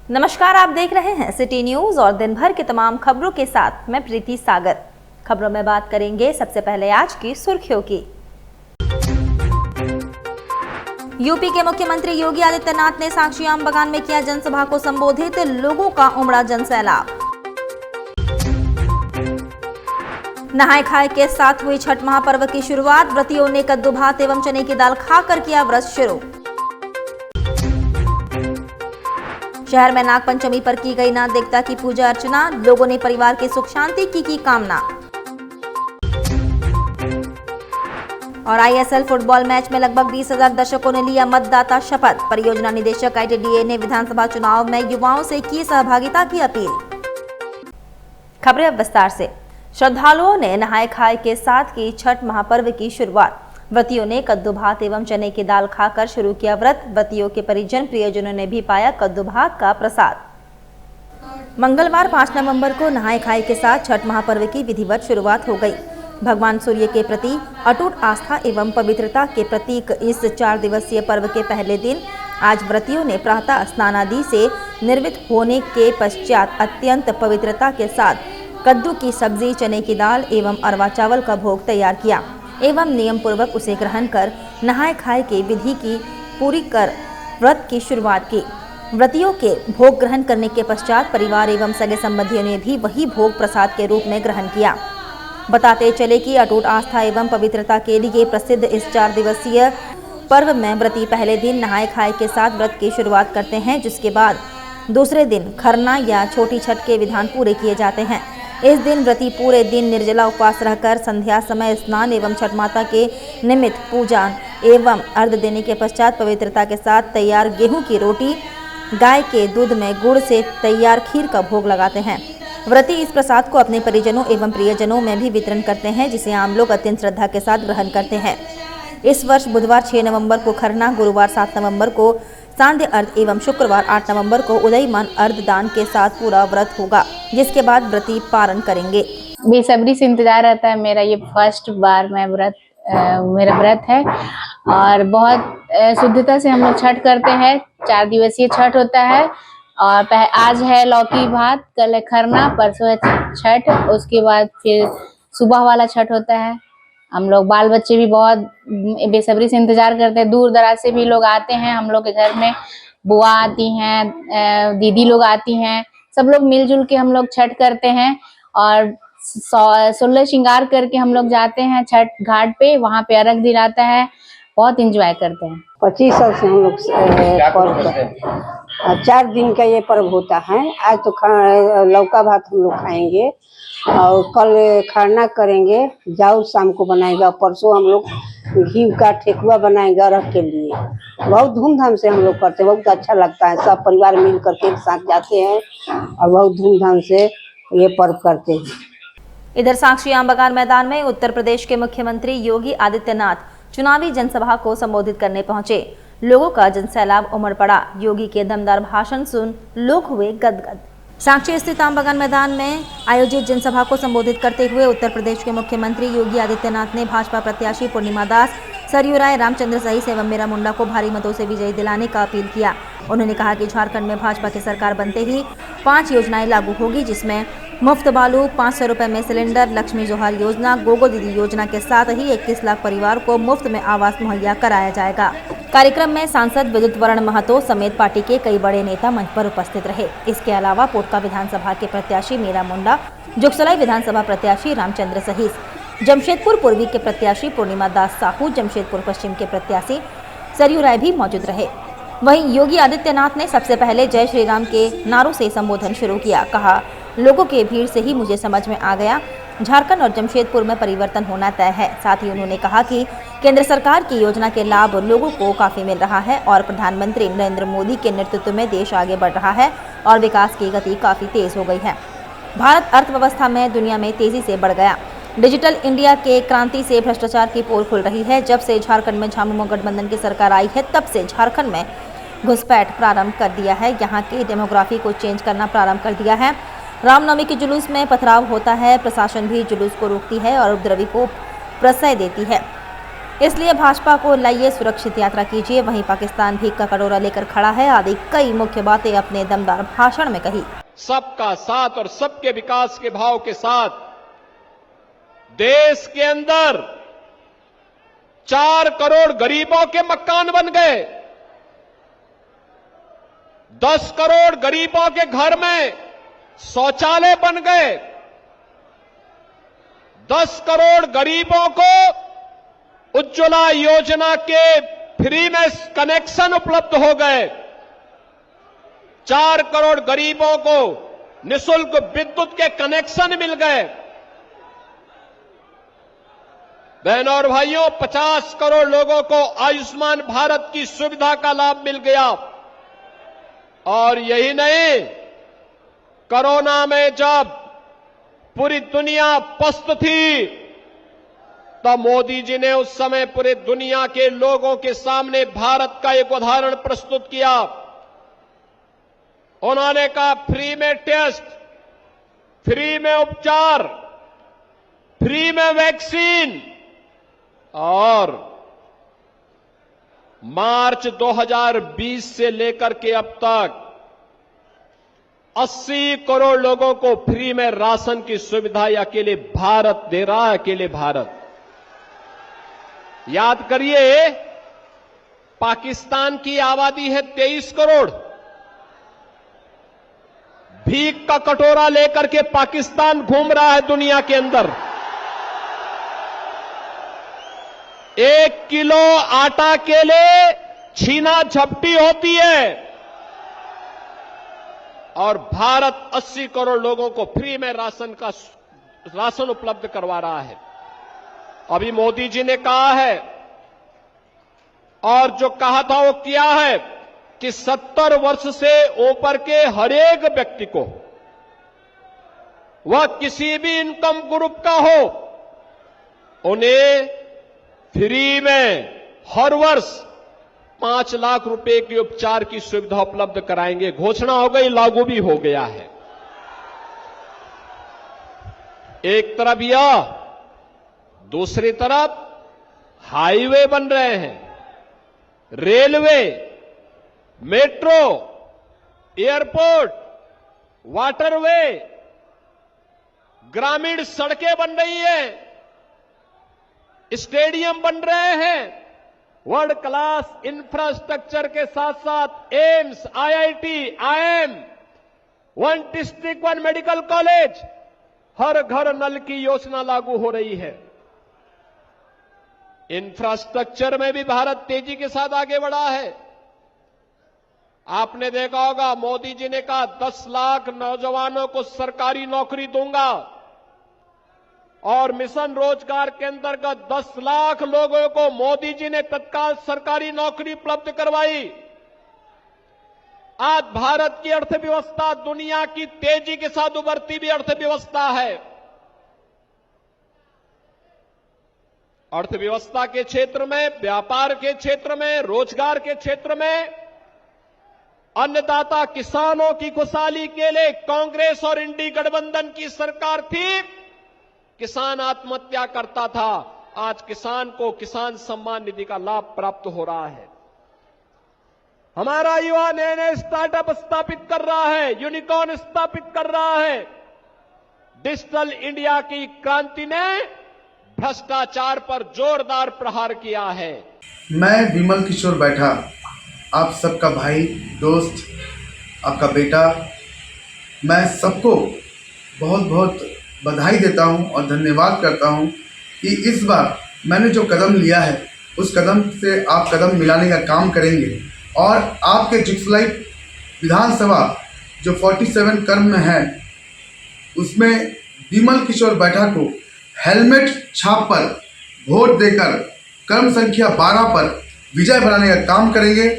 नमस्कार, आप देख रहे हैं सिटी न्यूज और दिन भर की तमाम खबरों के साथ मैं प्रीति सागर। खबरों में बात करेंगे सबसे पहले आज की सुर्खियों की। यूपी के मुख्यमंत्री योगी आदित्यनाथ ने साक्षी आम बगान में किया जनसभा को संबोधित, लोगों का उमड़ा जनसैलाब। नहाय खाए के साथ हुई छठ महापर्व की शुरुआत, व्रतियों ने कद्दू भात एवं चने की दाल खाकर किया व्रत शुरू। शहर में नाग पंचमी पर की गई नाग देवता की पूजा अर्चना, लोगों ने परिवार की सुख शांति की कामना। और आईएसएल फुटबॉल मैच में लगभग 20,000 दर्शकों ने लिया मतदाता शपथ, परियोजना निदेशक आईटीडीए ने विधानसभा चुनाव में युवाओं से की सहभागिता की अपील। खबरें अब विस्तार से। श्रद्धालुओं ने नहाय खाए के साथ की छठ महापर्व की शुरुआत, व्रतियों ने कद्दू भात एवं चने की दाल खाकर शुरू किया व्रत। व्रतियों के परिजन प्रियजनों ने भी पाया कद्दू भात का प्रसाद। मंगलवार 5 नवंबर को नहाय खाए के साथ छठ महापर्व की विधिवत शुरुआत हो गई। भगवान सूर्य के प्रति अटूट आस्था एवं पवित्रता के प्रतीक इस 4 दिवसीय पर्व के पहले दिन आज व्रतियों ने प्रातः स्नान आदि से निर्वित होने के पश्चात अत्यंत पवित्रता के साथ कद्दू की सब्जी, चने की दाल एवं अरवा चावल का भोग तैयार किया एवं नियम पूर्वक उसे ग्रहण कर नहाय खाए के विधि की पूरी कर व्रत की शुरुआत की। व्रतियों के भोग ग्रहण करने के पश्चात परिवार एवं सगे संबंधियों ने भी वही भोग प्रसाद के रूप में ग्रहण किया। बताते चले कि अटूट आस्था एवं पवित्रता के लिए प्रसिद्ध इस 4 दिवसीय पर्व में व्रती पहले दिन नहाय खाए के साथ व्रत की शुरुआत करते हैं, जिसके बाद दूसरे दिन खरना या छोटी छठ के विधान पूरे किए जाते हैं। इस दिन व्रती पूरे दिन निर्जला उपवास रहकर संध्या समय स्नान एवं छठ माता के निमित्त पूजा एवं अर्घ देने के पश्चात पवित्रता के साथ तैयार गेहूं की रोटी, गाय के दूध में गुड़ से तैयार खीर का भोग लगाते हैं। व्रती इस प्रसाद को अपने परिजनों एवं प्रियजनों में भी वितरण करते हैं, जिसे आम लोग अत्यंत श्रद्धा के साथ ग्रहण करते हैं। इस वर्ष बुधवार 6 नवंबर को खरना, गुरुवार 7 नवंबर को सांध्य अर्घ एवं शुक्रवार 8 नवंबर को उदयमान अर्घ दान के साथ पूरा व्रत होगा, जिसके बाद व्रती पारण करेंगे। बेसब्री से इंतजार रहता है। मेरा ये फर्स्ट बार मेरा व्रत है और बहुत शुद्धता से हम लोग छठ करते हैं। 4 दिवसीय छठ होता है और आज है लौकी भात, कल है खरना, परसों है छठ, उसके बाद फिर सुबह वाला छठ होता है। हम लोग बाल बच्चे भी बहुत बेसब्री से इंतजार करते हैं। दूर दराज से भी लोग आते हैं हम लोग के घर में, बुआ आती हैं, दीदी लोग आती हैं, सब लोग मिलजुल के हम लोग छठ करते हैं और 16 श्रृंगार करके हम लोग जाते हैं छठ घाट पे, वहाँ पे अर्घ दिलाता है, बहुत एंजॉय करते हैं। 25 साल से हम लोग पर्व करते हैं। 4 दिन का ये पर्व होता है। आज तो लौका भात हम लोग खाएंगे और कल खरना करेंगे, जाऊ शाम को बनाएगा, परसों हम लोग घी का ठेकुआ बनाएंगे अर्घ के लिए। बहुत धूमधाम से हम लोग करते हैं, बहुत अच्छा लगता है। सब परिवार मिल करके एक साथ जाते हैं और बहुत धूमधाम से ये पर्व करते हैं। इधर साक्षी आम बगान मैदान में उत्तर प्रदेश के मुख्यमंत्री योगी आदित्यनाथ चुनावी जनसभा को संबोधित करने पहुंचे। लोगों का जनसैलाब उमड़ पड़ा। योगी के दमदार भाषण सुन लोग हुए गदगद। साक्षी स्थित आम बगान मैदान में आयोजित जनसभा को संबोधित करते हुए उत्तर प्रदेश के मुख्यमंत्री योगी आदित्यनाथ ने भाजपा प्रत्याशी पूर्णिमा दास, सरयू राय, रामचंद्र सहीस एवं मीरा मुंडा को भारी मतों से विजयी दिलाने का अपील किया। उन्होंने कहा कि झारखंड में भाजपा की सरकार बनते ही 5 योजनाएं लागू होगी, जिसमें मुफ्त बालू, 500 रुपए में सिलेंडर, लक्ष्मी जोहार योजना, गोगो दीदी योजना के साथ ही 21 लाख परिवार को मुफ्त में आवास मुहैया कराया जाएगा। कार्यक्रम में सांसद विद्युत वरण महतो समेत पार्टी के कई बड़े नेता मंच पर उपस्थित रहे। इसके अलावा पोटका विधानसभा के प्रत्याशी मीरा मुंडा, जुगसलाई विधानसभा प्रत्याशी रामचंद्र सहीस, जमशेदपुर पूर्वी के प्रत्याशी पूर्णिमा दास साहू, जमशेदपुर पश्चिम के प्रत्याशी सरयू राय भी मौजूद रहे। वहीं योगी आदित्यनाथ ने सबसे पहले जय श्री राम के नारों से संबोधन शुरू किया। कहा, लोगों के भीड़ से ही मुझे समझ में आ गया, झारखंड और जमशेदपुर में परिवर्तन होना तय है। साथ ही उन्होंने कहा कि केंद्र सरकार की योजना के लाभ लोगों को काफी मिल रहा है और प्रधानमंत्री नरेंद्र मोदी के नेतृत्व में देश आगे बढ़ रहा है और विकास की गति काफी तेज हो गई है। भारत अर्थव्यवस्था में दुनिया में तेजी से बढ़ गया। डिजिटल इंडिया के क्रांति से भ्रष्टाचार की पोल खुल रही है। जब से झारखंड में झामुमो गठबंधन की सरकार आई है, तब से झारखंड में घुसपैठ प्रारंभ कर दिया है। यहाँ की डेमोग्राफी को चेंज करना प्रारंभ कर दिया है। रामनवमी के जुलूस में पथराव होता है, प्रशासन भी जुलूस को रोकती है और उपद्रवी को प्रश्रय देती है। इसलिए भाजपा को लाइए सुरक्षित यात्रा कीजिए। वहीं पाकिस्तान भीख का कटोरा लेकर खड़ा है आदि कई मुख्य बातें अपने दमदार भाषण में कही। सबका साथ और सबके विकास के भाव के साथ देश के अंदर 4 करोड़ गरीबों के मकान बन गए। 10 करोड़ गरीबों के घर में शौचालय बन गए। 10 करोड़ गरीबों को उज्ज्वला योजना के फ्री में कनेक्शन उपलब्ध हो गए। 4 करोड़ गरीबों को निःशुल्क विद्युत के कनेक्शन मिल गए। बहनों और भाइयों, 50 करोड़ लोगों को आयुष्मान भारत की सुविधा का लाभ मिल गया। और यही नहीं, कोरोना में जब पूरी दुनिया पस्त थी तब मोदी जी ने उस समय पूरे दुनिया के लोगों के सामने भारत का एक उदाहरण प्रस्तुत किया। उन्होंने कहा फ्री में टेस्ट, फ्री में उपचार, फ्री में वैक्सीन। और मार्च 2020 से लेकर के अब तक 80 करोड़ लोगों को फ्री में राशन की सुविधा अकेले भारत दे रहा है। अकेले भारत। याद करिए, पाकिस्तान की आबादी है 23 करोड़। भीख का कटोरा लेकर के पाकिस्तान घूम रहा है दुनिया के अंदर। 1 किलो आटा के लिए छीना झपटी होती है और भारत 80 करोड़ लोगों को फ्री में राशन उपलब्ध करवा रहा है। अभी मोदी जी ने कहा है और जो कहा था वो किया है कि 70 वर्ष से ऊपर के हर एक व्यक्ति को, वह किसी भी इनकम ग्रुप का हो, उन्हें फ्री में हर वर्ष 5 लाख रुपए के उपचार की सुविधा उपलब्ध कराएंगे। घोषणा हो गई, लागू भी हो गया है। एक तरफ यह, दूसरी तरफ हाईवे बन रहे हैं, रेलवे, मेट्रो, एयरपोर्ट, वाटरवे, ग्रामीण सड़कें बन रही हैं, स्टेडियम बन रहे हैं। वर्ल्ड क्लास इंफ्रास्ट्रक्चर के साथ साथ AIIMS, IIT, IIM, 1 district 1 medical college, हर घर नल की योजना लागू हो रही है। इंफ्रास्ट्रक्चर में भी भारत तेजी के साथ आगे बढ़ा है। आपने देखा होगा, मोदी जी ने कहा 10 लाख नौजवानों को सरकारी नौकरी दूंगा और मिशन रोजगार के अंतर्गत 10 लाख लोगों को मोदी जी ने तत्काल सरकारी नौकरी उपलब्ध करवाई। आज भारत की अर्थव्यवस्था दुनिया की तेजी के साथ उभरती हुई अर्थव्यवस्था है। अर्थव्यवस्था के क्षेत्र में, व्यापार के क्षेत्र में, रोजगार के क्षेत्र में अन्नदाता किसानों की खुशहाली के लिए कांग्रेस और इंडी गठबंधन की सरकार थी। किसान आत्महत्या करता था, आज किसान को किसान सम्मान निधि का लाभ प्राप्त हो रहा है। हमारा युवा नए नए स्टार्टअप स्थापित कर रहा है, यूनिकॉर्न स्थापित कर रहा है। डिजिटल इंडिया की क्रांति ने भ्रष्टाचार पर जोरदार प्रहार किया है। मैं विमल किशोर बैठा, आप सबका भाई, दोस्त, आपका बेटा, मैं सबको बहुत बहुत बधाई देता हूं और धन्यवाद करता हूं कि इस बार मैंने जो कदम लिया है उस कदम से आप कदम मिलाने का काम करेंगे और आपके जिक्सलाई विधानसभा जो 47 क्रम में है उसमें विमल किशोर बैठा को हेलमेट छाप पर वोट देकर क्रम संख्या 12 पर विजय बनाने का काम करेंगे।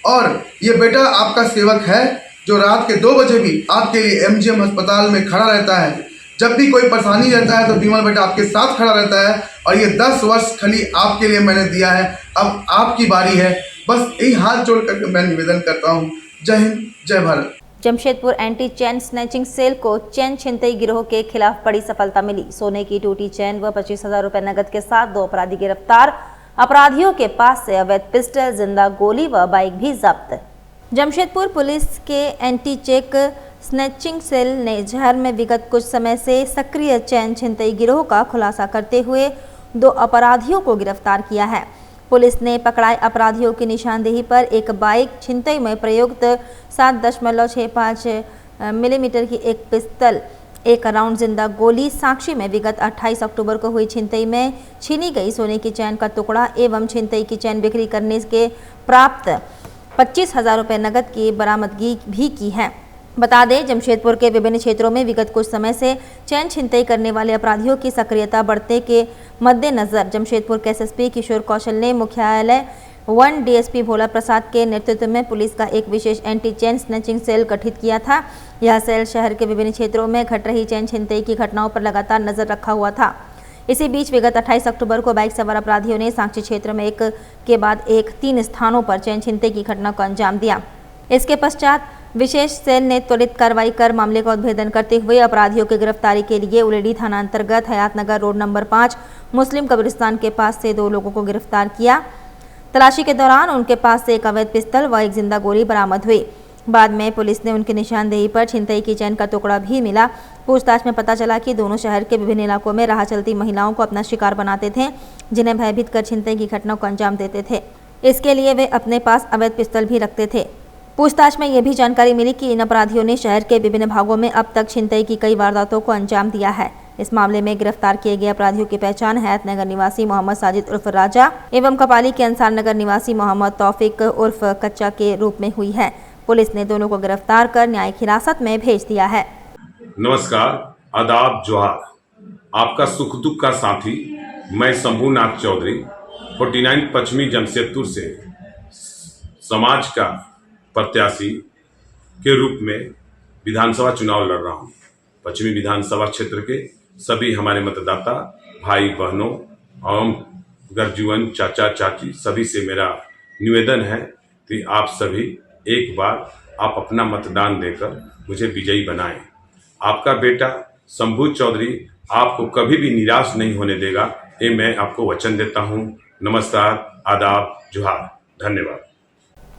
और ये बेटा आपका सेवक है जो रात के 2 बजे भी आपके लिए एमजीएम अस्पताल में खड़ा रहता है। जब भी कोई परेशानी रहता है तो विमल बेटा आपके साथ खड़ा रहता है और ये 10 वर्ष खाली आपके लिए मैंने दिया है। अब आपकी बारी है। बस यही हाथ जोड़ करके मैं निवेदन करता हूँ। जय हिंद, जय Bharat. Jamshedpur anti chain snatching cell को चैन छिनतई गिरोह के खिलाफ बड़ी सफलता मिली। सोने की टूटी चैन व 25,000 रुपए नकद के साथ 2 अपराधी गिरफ्तार। अपराधियों के पास से अवैध पिस्टल, जिंदा गोली व बाइक भी जब्त। जमशेदपुर पुलिस के एंटी चेक स्नैचिंग सेल ने शहर में विगत कुछ समय से सक्रिय चैन छिनतई गिरोह का खुलासा करते हुए 2 अपराधियों को गिरफ्तार किया है। पुलिस ने पकड़ाए अपराधियों की निशानदेही पर एक बाइक, छिनतई में प्रयुक्त 7.65 मिलीमीटर की एक पिस्तल, 1 राउंड जिंदा गोली, साक्षी में विगत 28 अक्टूबर को हुई छिनतई में छीनी गई सोने की चैन का टुकड़ा एवं छिनतई की चैन बिक्री करने के प्राप्त 25,000 रुपये नकद की बरामदगी भी की है। बता दें, जमशेदपुर के विभिन्न क्षेत्रों में विगत कुछ समय से चैन छिनतई करने वाले अपराधियों की सक्रियता बढ़ने के मद्देनजर जमशेदपुर के एसएसपी किशोर कौशल ने मुख्यालय 1 डीएसपी भोला प्रसाद के नेतृत्व में पुलिस का एक विशेष एंटी चैन स्नैचिंग सेल गठित किया था। यह सेल शहर के विभिन्न क्षेत्रों में घट रही चैन छिनतई की घटनाओं पर लगातार नजर रखा हुआ था। इसी बीच विगत 28 अक्टूबर को बाइक सवार अपराधियों ने साक्षी क्षेत्र में एक के बाद एक 3 स्थानों पर चैन छिनतई की घटना को अंजाम दिया। इसके पश्चात विशेष सेल ने त्वरित कार्रवाई कर मामले का उद्भेदन करते हुए अपराधियों की गिरफ्तारी के लिए उलेडी थाना अंतर्गत हयातनगर रोड नंबर 5 मुस्लिम कब्रिस्तान के पास से 2 लोगों को गिरफ्तार किया। तलाशी के दौरान उनके पास से एक अवैध पिस्तल व एक जिंदा गोली बरामद हुई। बाद में पुलिस ने उनकी निशानदेही पर छिनतई की चैन का टुकड़ा भी मिला। पूछताछ में पता चला कि दोनों शहर के विभिन्न इलाकों में राह चलती महिलाओं को अपना शिकार बनाते थे, जिन्हें भयभीत कर छिनतई की घटनाओं को अंजाम देते थे। इसके लिए वे अपने पास अवैध पिस्तल भी रखते थे। पूछताछ में यह भी जानकारी मिली कि इन अपराधियों ने शहर के विभिन्न भागों में अब तक छिनतई की कई वारदातों को अंजाम दिया है। इस मामले में गिरफ्तार किए गए अपराधियों की पहचान हयातनगर निवासी मोहम्मद साजिद उर्फ राजा एवं कपाली के अंसार नगर निवासी मोहम्मद तौफिक उर्फ कच्चा के रूप में हुई है। पुलिस ने दोनों को गिरफ्तार कर न्यायिक हिरासत में भेज दिया है। नमस्कार, आदाब, जोहार। आपका सुख दुख का साथी मैं शंभूनाथ चौधरी 49 पश्चिमी जमशेदपुर से समाज का प्रत्याशी के रूप में विधानसभा चुनाव लड़ रहा हूँ। पश्चिमी विधानसभा क्षेत्र के सभी हमारे मतदाता भाई बहनों एवं गर्जुअन चाचा चाची सभी से मेरा निवेदन है कि आप सभी एक बार आप अपना मतदान देकर मुझे विजयी बनाएं। आपका बेटा शंभू चौधरी आपको कभी भी निराश नहीं होने देगा, ये मैं आपको वचन देता हूँ। नमस्कार, आदाब, जोहार, धन्यवाद।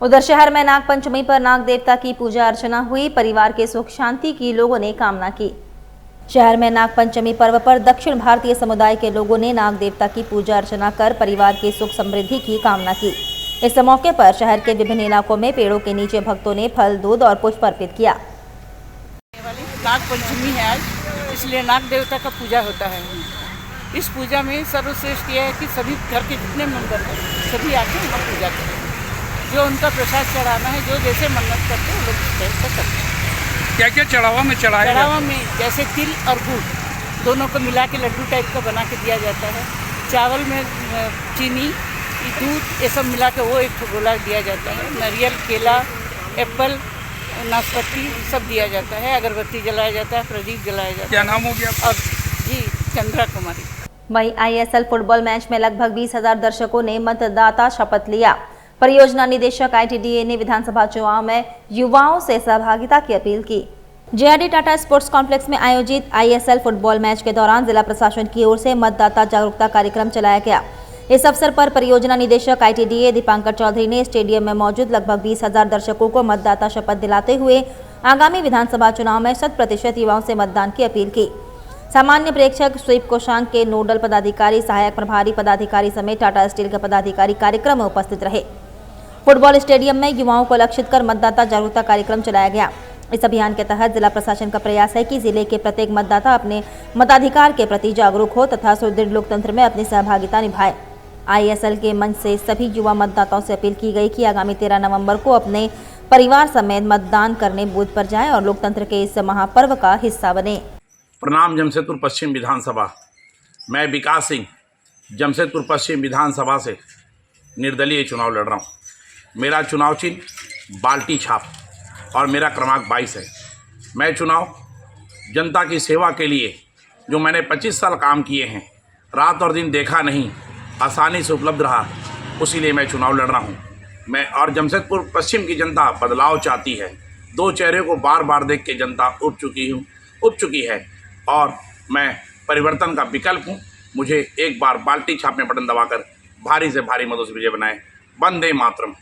उधर शहर में नाग पंचमी पर नाग देवता की पूजा अर्चना हुई। परिवार के सुख शांति की लोगों ने कामना की। शहर में नाग पंचमी पर्व पर दक्षिण भारतीय समुदाय के लोगों ने नाग देवता की पूजा अर्चना कर परिवार की सुख समृद्धि की कामना की। इस मौके पर शहर के विभिन्न इलाकों में पेड़ों के नीचे भक्तों ने फल, दूध और पुष्प अर्पित किया। नाग पंचमी है आज, इसलिए नाग देवता का पूजा होता है। इस पूजा में सर्वश्रेष्ठ यह है कि सभी घर के जितने मंदिर हैं सभी आके वहाँ पूजा करें। जो उनका प्रसाद चढ़ाना है, जो जैसे मन्नत करते हैं वो लोग करते हैं। क्या क्या चढ़ावा में चढ़ाया? चढ़ावा में जैसे तिल और गुड़ दोनों को मिला के लड्डू टाइप का बना के दिया जाता है। चावल में चीनी, दूध ये सब मिला के वो एक गोला दिया जाता है। नारियल, केला, एप्पल, नाशपाती सब दिया जाता है। अगरबत्ती जलाया जाता है, प्रदीप जलाया जाता है। क्या नाम हो गया? और जी, चंद्रा कुमारी। वहीं आईएसएल फुटबॉल मैच में लगभग 20,000 दर्शकों ने मतदाता शपथ लिया। परियोजना निदेशक आईटीडीए ने विधानसभा चुनाव में युवाओं से सहभागिता की अपील की। जेआरडी टाटा स्पोर्ट्स कॉम्प्लेक्स में आयोजित आईएसएल फुटबॉल मैच के दौरान जिला प्रशासन की ओर से मतदाता जागरूकता कार्यक्रम चलाया गया। इस अवसर पर परियोजना निदेशक आईटीडीए दीपांकर चौधरी ने स्टेडियम में मौजूद लगभग 20,000 दर्शकों को मतदाता शपथ दिलाते हुए आगामी विधानसभा चुनाव में 100% युवाओं से मतदान की अपील की। सामान्य प्रेक्षक, स्वीप कोषांग के नोडल पदाधिकारी, सहायक प्रभारी पदाधिकारी समेत टाटा स्टील के पदाधिकारी कार्यक्रम में उपस्थित रहे। फुटबॉल स्टेडियम में युवाओं को लक्षित कर मतदाता जागरूकता कार्यक्रम चलाया गया। इस अभियान के तहत जिला प्रशासन का प्रयास है कि जिले के प्रत्येक मतदाता अपने मताधिकार के प्रति जागरूक हो तथा सुदृढ़ लोकतंत्र में अपनी सहभागिता निभाए। आईएसएल के मंच से सभी युवा मतदाताओं से अपील की गई कि आगामी 13 नवंबर को अपने परिवार समेत मतदान करने बूथ पर जाएं और लोकतंत्र के इस महापर्व का हिस्सा बने। प्रणाम जमशेदपुर पश्चिम विधानसभा। मैं विकास सिंह जमशेदपुर पश्चिम विधानसभा से निर्दलीय चुनाव लड़ रहा हूँ। मेरा चुनाव चिन्ह बाल्टी छाप और मेरा क्रमांक 22 है। मैं चुनाव जनता की सेवा के लिए जो मैंने 25 साल काम किए हैं, रात और दिन देखा नहीं, आसानी से उपलब्ध रहा, उसीलिए मैं चुनाव लड़ रहा हूँ। मैं और जमशेदपुर पश्चिम की जनता बदलाव चाहती है। 2 चेहरे को बार बार देख के जनता उब चुकी है और मैं परिवर्तन का विकल्प हूँ। मुझे एक बार बाल्टी छाप में बटन दबाकर भारी से भारी मतों से विजय बनाए। वंदे मातरम।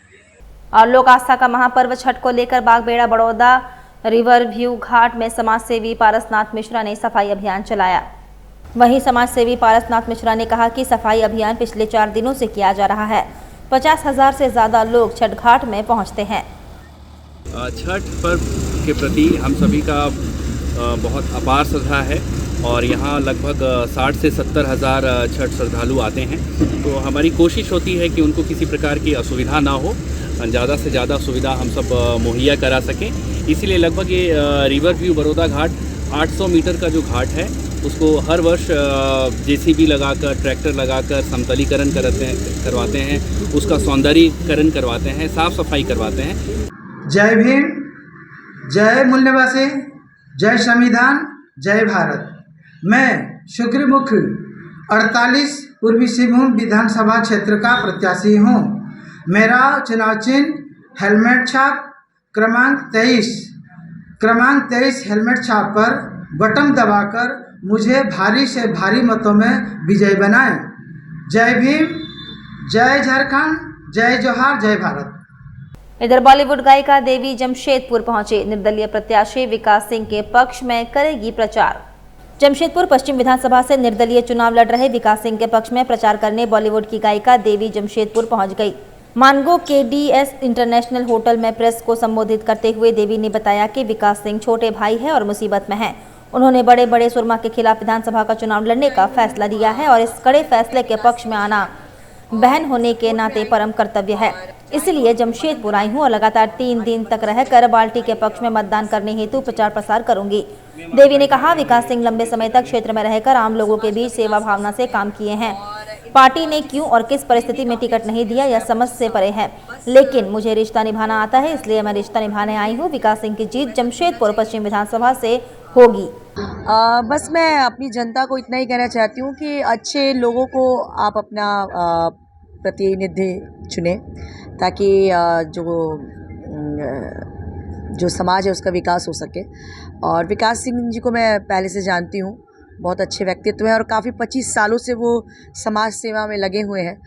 और लोक आस्था का महापर्व छठ को लेकर बागबेड़ा बड़ौदा रिवर व्यू घाट में समाज सेवी पारसनाथ मिश्रा ने सफाई अभियान चलाया। वहीं समाज सेवी पारसनाथ मिश्रा ने कहा कि सफाई अभियान पिछले 4 दिनों से किया जा रहा है। 50,000 से ज्यादा लोग छठ घाट में पहुंचते हैं। छठ पर्व के प्रति हम सभी का बहुत अपार श्रद्धा है और यहाँ लगभग 60 से 70 हज़ार छठ श्रद्धालु आते हैं। तो हमारी कोशिश होती है कि उनको किसी प्रकार की असुविधा ना हो, ज़्यादा से ज़्यादा सुविधा हम सब मुहैया करा सकें। इसीलिए लगभग ये रिवर व्यू बड़ौदा घाट 800 मीटर का जो घाट है उसको हर वर्ष जेसीबी लगाकर, ट्रैक्टर लगाकर समतलीकरण करवाते हैं, उसका सौंदर्यीकरण करवाते हैं, साफ़ सफाई करवाते हैं। जय भीम, जय मूल निवासी, जय संविधान, जय भारत। मैं शुक्रमुख 48 पूर्वी सिंहभूम विधानसभा क्षेत्र का प्रत्याशी हूँ। मेरा चुनाव चिन्ह हेलमेट छाप क्रमांक 23 हेलमेट छाप पर बटन दबाकर मुझे भारी से भारी मतों में विजयी बनाएं। जय भीम, जय झारखंड, जय जोहार, जय भारत। इधर बॉलीवुड गायिका देवी जमशेदपुर पहुंचे। निर्दलीय प्रत्याशी विकास सिंह के पक्ष में करेगी प्रचार। जमशेदपुर पश्चिम विधानसभा से निर्दलीय चुनाव लड़ रहे विकास सिंह के पक्ष में प्रचार करने बॉलीवुड की गायिका देवी जमशेदपुर पहुंच गई। मानगो के DS इंटरनेशनल होटल में प्रेस को संबोधित करते हुए देवी ने बताया कि विकास सिंह छोटे भाई है और मुसीबत में हैं। उन्होंने बड़े बड़े सुरमा के खिलाफ विधानसभा का चुनाव लड़ने का फैसला लिया है और इस कड़े फैसले के पक्ष में आना बहन होने के नाते परम कर्तव्य है। इसलिए जमशेदपुर आई हूँ और लगातार 3 दिन तक रहकर बाल्टी के पक्ष में मतदान करने हेतु प्रचार प्रसार करूंगी। देवी ने कहा, विकास सिंह लंबे समय तक क्षेत्र में रहकर आम लोगों के बीच सेवा भावना से काम किए हैं। पार्टी ने क्यों और किस परिस्थिति में टिकट नहीं दिया यह समझ से परे है, लेकिन मुझे रिश्ता निभाना आता है, इसलिए मैं रिश्ता निभाने आई हूँ। विकास सिंह की जीत जमशेदपुर पश्चिम विधानसभा से होगी। बस मैं अपनी जनता को इतना ही कहना चाहती हूँ कि अच्छे लोगों को आप अपना प्रतिनिधि चुने ताकि जो समाज है उसका विकास हो सके। और विकास सिंह जी को मैं पहले से जानती हूँ, बहुत अच्छे व्यक्तित्व हैं और काफ़ी 25 सालों से वो समाज सेवा में लगे हुए हैं।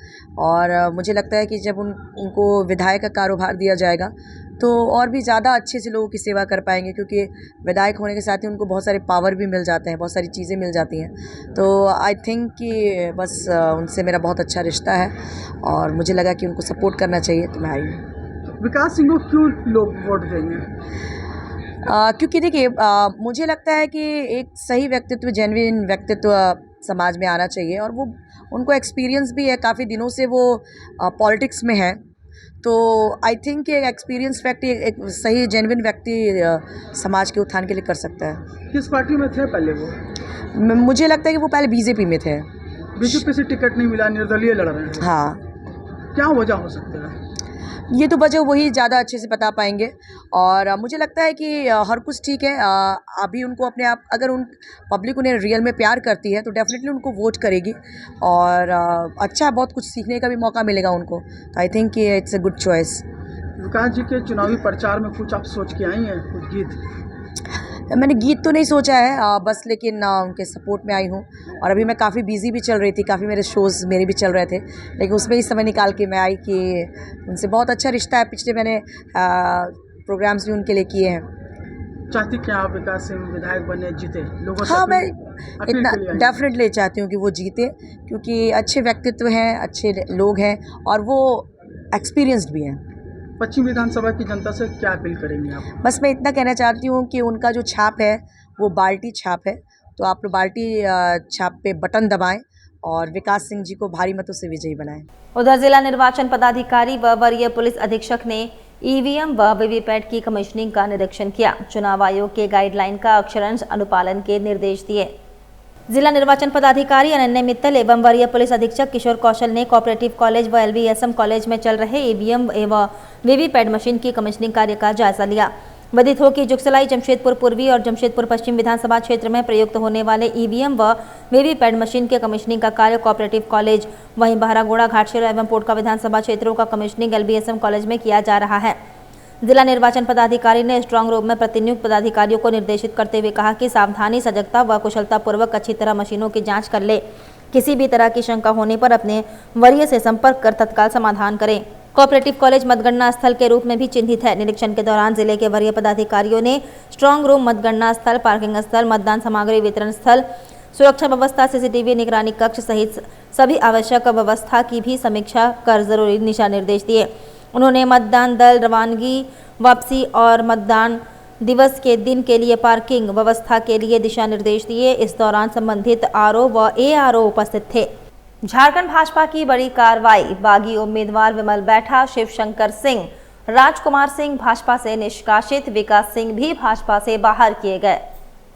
और मुझे लगता है कि जब उनको विधायक का कारोबार दिया जाएगा तो और भी ज़्यादा अच्छे से लोगों की सेवा कर पाएंगे, क्योंकि विधायक होने के साथ ही उनको बहुत सारे पावर भी मिल जाते हैं, बहुत सारी चीज़ें मिल जाती हैं। तो आई थिंक कि बस उनसे मेरा बहुत अच्छा रिश्ता है और मुझे लगा कि उनको सपोर्ट करना चाहिए, तो मैं आई हूँ। विकास सिंह को क्यों लोग वोट देंगे? क्योंकि देखिए, मुझे लगता है कि एक सही व्यक्तित्व, जेन्युइन व्यक्तित्व समाज में आना चाहिए और वो उनको एक्सपीरियंस भी है, काफ़ी दिनों से वो पॉलिटिक्स में है। तो आई थिंक एक एक्सपीरियंस व्यक्ति, एक सही जेन्युइन व्यक्ति समाज के उत्थान के लिए कर सकता है। किस पार्टी में थे पहले वो? मुझे लगता है कि वो पहले बीजेपी में थे। बीजेपी से टिकट नहीं मिला, निर्दलीय लड़ रहे हैं। हाँ, क्या वजह हो सकता है? ये तो वजह वही ज़्यादा अच्छे से बता पाएंगे। और मुझे लगता है कि हर कुछ ठीक है। अभी उनको अपने आप, अगर उन पब्लिक उन्हें रियल में प्यार करती है तो डेफिनेटली उनको वोट करेगी और अच्छा बहुत कुछ सीखने का भी मौका मिलेगा उनको। तो आई थिंक कि इट्स अ गुड चॉइस। विकास जी के चुनावी प्रचार में कुछ आप सोच के आई हैं, कुछ गीत? मैंने गीत तो नहीं सोचा है, बस लेकिन उनके सपोर्ट में आई हूँ। और अभी मैं काफ़ी बिजी भी चल रही थी, काफ़ी मेरे शोज़ मेरे भी चल रहे थे, लेकिन उसमें ही समय निकाल के मैं आई कि उनसे बहुत अच्छा रिश्ता है। पिछले मैंने प्रोग्राम्स भी उनके लिए किए हैं। चाहती क्या आप विकास सिंह विधायक बने, जीते लोगों? हाँ, मैं इतना डेफिनेटली चाहती हूँ कि वो जीते, क्योंकि अच्छे व्यक्तित्व हैं, अच्छे लोग हैं और वो एक्सपीरियंस्ड भी हैं। पश्चिम विधानसभा की जनता से क्या अपील करेंगे आप? बस मैं इतना कहना चाहती हूँ कि उनका जो छाप है वो बाल्टी छाप है, तो आप लोग बाल्टी छाप पे बटन दबाएं और विकास सिंह जी को भारी मतों से विजयी बनाएं। उधर जिला निर्वाचन पदाधिकारी व वरीय पुलिस अधीक्षक ने ईवीएम व वीवीपैट की कमीशनिंग का निरीक्षण किया। चुनाव आयोग के गाइडलाइन का अक्षरशः अनुपालन के निर्देश दिए। जिला निर्वाचन पदाधिकारी अनन्य मित्तल एवं वरीय पुलिस अधीक्षक किशोर कौशल ने कोऑपरेटिव कॉलेज व LVSM कॉलेज में चल रहे ईवीएम एवं वीवीपैट मशीन की कमीशनिंग कार्य का जायजा लिया। विदित हो कि जुगसलाई, जमशेदपुर पूर्वी और जमशेदपुर पश्चिम विधानसभा क्षेत्र में प्रयुक्त होने वाले ईवीएम व वीवीपैट मशीन के कमीशनिंग का कार्य कोऑपरेटिव कॉलेज, वहीं बहरागोड़ा, घाटशिला एवं पोटका विधानसभा क्षेत्रों का कमीशनिंग LVSM कॉलेज में किया जा रहा है। जिला निर्वाचन पदाधिकारी ने स्ट्रांग रूम में प्रतिनियुक्त पदाधिकारियों को निर्देशित करते हुए कहा कि सावधानी, सजगता व कुशलता पूर्वक अच्छी तरह मशीनों की जांच कर ले। किसी भी तरह की शंका होने पर अपने वरीय से संपर्क कर तत्काल समाधान करें। कोऑपरेटिव कॉलेज मतगणना स्थल के रूप में भी चिन्हित है। निरीक्षण के दौरान जिले के वरीय पदाधिकारियों ने स्ट्रांग रूम, मतगणना स्थल, पार्किंग स्थल, मतदान सामग्री वितरण स्थल, सुरक्षा व्यवस्था, सीसीटीवी निगरानी कक्ष सहित सभी आवश्यक व्यवस्था की भी समीक्षा कर जरूरी दिशा निर्देश दिए। उन्होंने मतदान दल रवानगी, वापसी और मतदान दिवस के दिन के लिए पार्किंग व्यवस्था के लिए दिशा निर्देश दिए। इस दौरान संबंधित आरओ व एआरओ उपस्थित थे। झारखंड भाजपा की बड़ी कार्रवाई, बागी उम्मीदवार विमल बैठा, शिवशंकर सिंह, राजकुमार सिंह भाजपा से निष्कासित, विकास सिंह भी भाजपा से बाहर किए गए।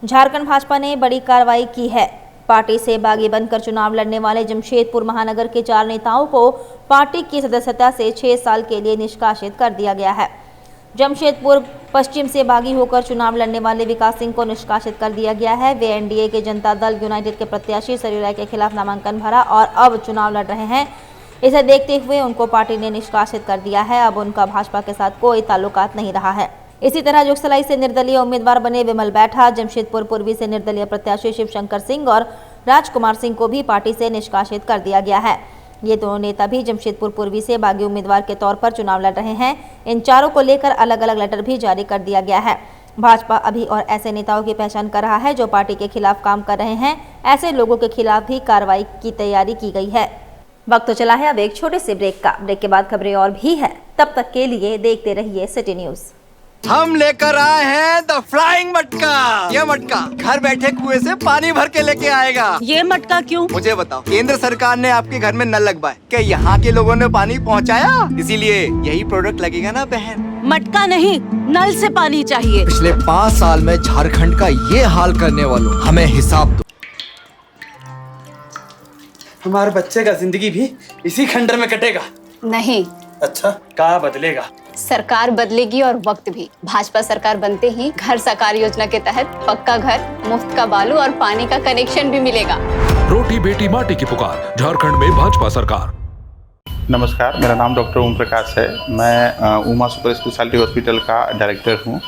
झारखंड भाजपा ने बड़ी कार्रवाई की है। पार्टी से बागी बनकर चुनाव लड़ने वाले जमशेदपुर महानगर के 4 नेताओं को पार्टी की सदस्यता से 6 साल के लिए निष्कासित कर दिया गया है। जमशेदपुर पश्चिम से बागी होकर चुनाव लड़ने वाले विकास सिंह को निष्कासित कर दिया गया है। वे एनडीए के जनता दल यूनाइटेड के प्रत्याशी सरयू राय के खिलाफ नामांकन भरा और अब चुनाव लड़ रहे हैं। इसे देखते हुए उनको पार्टी ने निष्कासित कर दिया है। अब उनका भाजपा के साथ कोई ताल्लुकात नहीं रहा है। इसी तरह जोगसलाई से निर्दलीय उम्मीदवार बने विमल बैठा, जमशेदपुर पूर्वी से निर्दलीय प्रत्याशी शिवशंकर सिंह और राजकुमार सिंह को भी पार्टी से निष्कासित कर दिया गया है। ये दोनों नेता भी जमशेदपुर पूर्वी से बागी उम्मीदवार के तौर पर चुनाव लड़ रहे हैं। इन चारों को लेकर अलग अलग लेटर भी जारी कर दिया गया है। भाजपा अभी और ऐसे नेताओं की पहचान कर रहा है जो पार्टी के खिलाफ काम कर रहे हैं। ऐसे लोगों के खिलाफ भी कार्रवाई की तैयारी की गई है। वक्त तो चला है अब एक छोटे से ब्रेक का। ब्रेक के बाद खबरें और भी है, तब तक के लिए देखते रहिए सिटी न्यूज। हम लेकर आए हैं द फ्लाइंग मटका। ये मटका घर बैठे कुएं से पानी भर के लेके आएगा। ये मटका क्यों? मुझे बताओ। केंद्र सरकार ने आपके घर में नल लगवाए, क्या यहाँ के लोगों ने पानी पहुँचाया? इसीलिए यही प्रोडक्ट लगेगा ना बहन। मटका नहीं, नल से पानी चाहिए। पिछले 5 साल में झारखंड का ये हाल करने वालों, हमें हिसाब दो। हमारे बच्चे का जिंदगी भी इसी खंडर में कटेगा। नहीं। अच्छा, क्या बदलेगा? सरकार बदलेगी और वक्त भी। भाजपा सरकार बनते ही घर साकार योजना के तहत पक्का घर, मुफ्त का बालू और पानी का कनेक्शन भी मिलेगा। रोटी बेटी माटी की पुकार, झारखंड में भाजपा सरकार। नमस्कार, मेरा नाम डॉक्टर ओम प्रकाश है। मैं उमा सुपर स्पेशलिटी हॉस्पिटल का डायरेक्टर हूँ।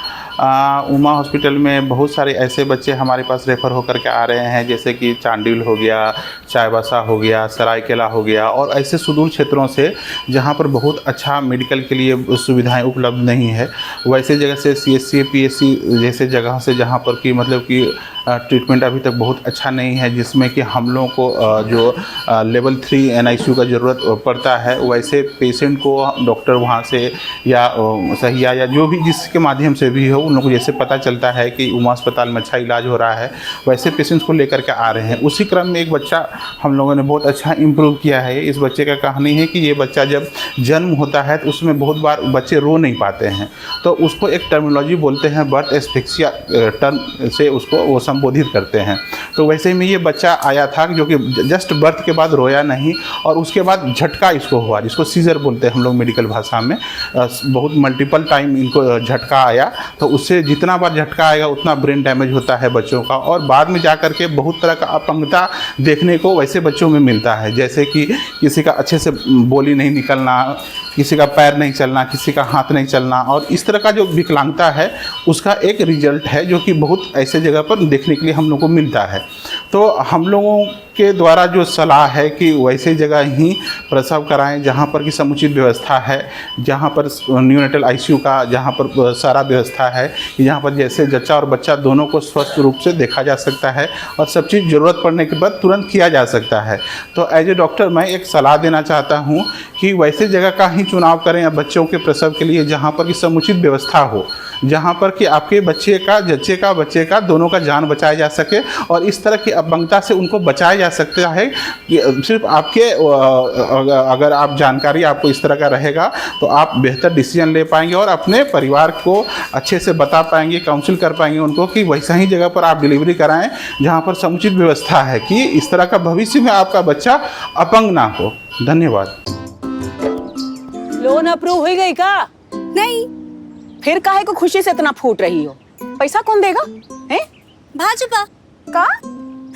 उमा हॉस्पिटल में बहुत सारे ऐसे बच्चे हमारे पास रेफ़र होकर के आ रहे हैं, जैसे कि चांडिल हो गया, चाईबासा हो गया, सरायकेला हो गया, और ऐसे सुदूर क्षेत्रों से जहाँ पर बहुत अच्छा मेडिकल के लिए सुविधाएं उपलब्ध नहीं है। वैसे जगह से CSC PSC जैसे जगह से जहाँ पर कि मतलब कि ट्रीटमेंट अभी तक बहुत अच्छा नहीं है, जिसमें कि हम लोगों को जो लेवल 3 NICU का ज़रूरत पड़ता है, वैसे पेशेंट को डॉक्टर वहाँ से या सहिया या जो भी जिसके माध्यम से भी हो, उन लोगों को जैसे पता चलता है कि उमा अस्पताल में अच्छा इलाज हो रहा है, वैसे पेशेंट्स को लेकर के आ रहे हैं। उसी क्रम में एक बच्चा हम लोगों ने बहुत अच्छा इम्प्रूव किया है। इस बच्चे का कहानी है कि ये बच्चा जब जन्म होता है तो उसमें बहुत बार बच्चे रो नहीं पाते हैं, तो उसको एक टर्मिनोलॉजी बोलते हैं, बर्थ एस्फिक्सिया टर्म से उसको वो संबोधित करते हैं। तो वैसे में ये बच्चा आया था जो कि जस्ट बर्थ के बाद रोया नहीं, और उसके बाद झटका इसको हुआ, जिसको सीजर बोलते हैं हम लोग मेडिकल भाषा में। बहुत मल्टीपल टाइम इनको झटका आया, तो उससे जितना बार झटका आएगा उतना ब्रेन डैमेज होता है बच्चों का, और बाद में जाकर के बहुत तरह का अपंगता देखने को वैसे बच्चों में मिलता है, जैसे कि किसी का अच्छे से बोली नहीं निकलना, किसी का पैर नहीं चलना, किसी का हाथ नहीं चलना, और इस तरह का जो विकलांगता है उसका एक रिजल्ट है जो कि बहुत ऐसे जगह पर देखने के लिए हम लोग को मिलता है। तो हम लोगों के द्वारा जो सलाह है कि वैसे जगह ही प्रसव कराएं जहाँ पर कि समुचित व्यवस्था है, जहाँ पर न्यूनेटल ICU का जहाँ पर सारा व्यवस्था है, जहाँ पर जैसे जच्चा और बच्चा दोनों को स्वस्थ रूप से देखा जा सकता है और सब चीज़ ज़रूरत पड़ने के बाद तुरंत किया जा सकता है। तो एज ए डॉक्टर मैं एक सलाह देना चाहता हूँ कि वैसे जगह का ही चुनाव करें या बच्चों के प्रसव के लिए जहाँ पर कि समुचित व्यवस्था हो, जहाँ पर कि आपके बच्चे का दोनों का जान बचाया जा सके, और इस तरह की अपंगता से उनको बचाया जा सकता है। सिर्फ आपके अगर आप जानकारी आपको इस तरह का रहेगा तो आप बेहतर डिसीजन ले पाएंगे और अपने परिवार को अच्छे से बता पाएंगे, काउंसिल कर पाएंगे उनको कि वैसा ही जगह पर आप डिलीवरी कराएं जहाँ पर समुचित व्यवस्था है, कि इस तरह का भविष्य में आपका बच्चा अपंग ना हो। धन्यवाद। लोन अप्रूव हो गई का? नहीं। फिर काहे को खुशी से इतना फूट रही हो? पैसा कौन देगा? हैं? भाजपा का?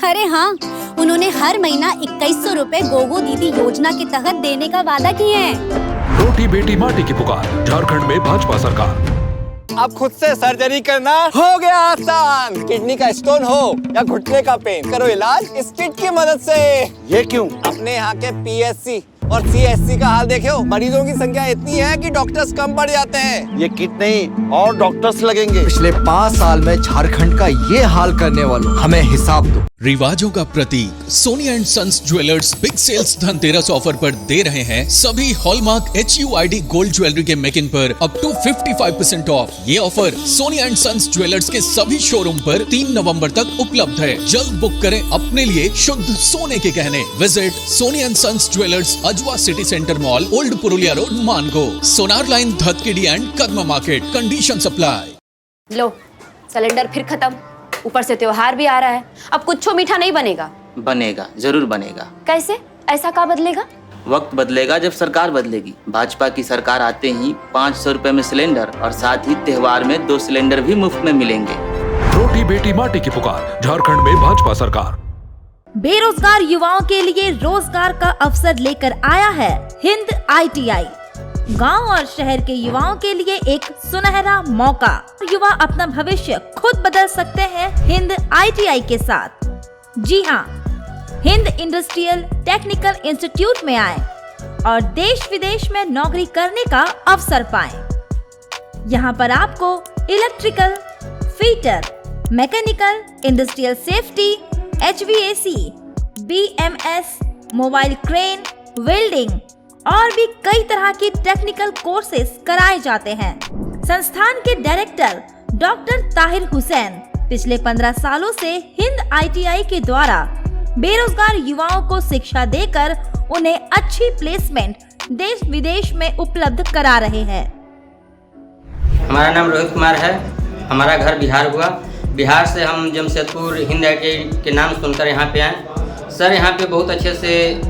अरे हाँ, उन्होंने हर महीना 2100 रुपए गोगो दीदी योजना के तहत देने का वादा किए हैं। रोटी बेटी माटी की पुकार, झारखंड में भाजपा सरकार। अब खुद से सर्जरी करना हो गया आसान। किडनी का स्टोन हो या घुटने का पेन, करो इलाज इस किट की मदद से। ये क्यों? अपने यहाँ के PSC और CSC का हाल देखो, मरीजों की संख्या इतनी है कि डॉक्टर्स कम पड़ जाते हैं। ये किट नहीं और डॉक्टर्स लगेंगे। पिछले 5 साल में झारखंड का ये हाल करने वालों, हमें हिसाब दो। रिवाजों का प्रतीक Sonia and sons jewellers big sales Dhanteras offer पर दे रहे हैं सभी हॉलमार्क HUID गोल्ड ज्वेलरी के मेकिंग पर अप टू 55% ऑफ। ये offer Sonia and sons jewellers के सभी शोरूम पर 3 नवंबर तक उपलब्ध है। जल्द बुक करें अपने लिए शुद्ध सोने के गहने। Visit Sonia and sons jewellers Ajwa city centre mall, old Purulia road, Mango. Sonar line, Dhatkidih and Kadma market. Condition supply. लो, सिलेंडर फिर खत्म, ऊपर से त्योहार भी आ रहा है। अब कुछ मीठा नहीं बनेगा। बनेगा, जरूर बनेगा। कैसे? ऐसा क्या बदलेगा? वक्त बदलेगा जब सरकार बदलेगी। भाजपा की सरकार आते ही 500 रुपए में सिलेंडर और साथ ही त्योहार में 2 सिलेंडर भी मुफ्त में मिलेंगे। रोटी बेटी माटी की पुकार, झारखंड में भाजपा सरकार। बेरोजगार युवाओं के लिए रोजगार का अवसर लेकर आया है हिंद ITI। गांव और शहर के युवाओं के लिए एक सुनहरा मौका। युवा अपना भविष्य खुद बदल सकते हैं हिंद ITI के साथ। जी हाँ, हिंद इंडस्ट्रियल टेक्निकल इंस्टीट्यूट में आए और देश विदेश में नौकरी करने का अवसर पाएं। यहाँ पर आपको electrical, fitter, mechanical, industrial safety, HVAC, BMS, mobile crane, welding और भी कई तरह की टेक्निकल कोर्सेज कराए जाते हैं। संस्थान के डायरेक्टर डॉक्टर ताहिर हुसैन पिछले 15 सालों से हिंद ITI के द्वारा बेरोजगार युवाओं को शिक्षा देकर उन्हें अच्छी प्लेसमेंट देश विदेश में उपलब्ध करा रहे हैं। हमारा नाम रोहित कुमार है। हमारा घर बिहार हुआ। बिहार से हम जमशेदपुर हिंद ITI के नाम सुनकर यहाँ पे आए। सर यहाँ पे बहुत अच्छे से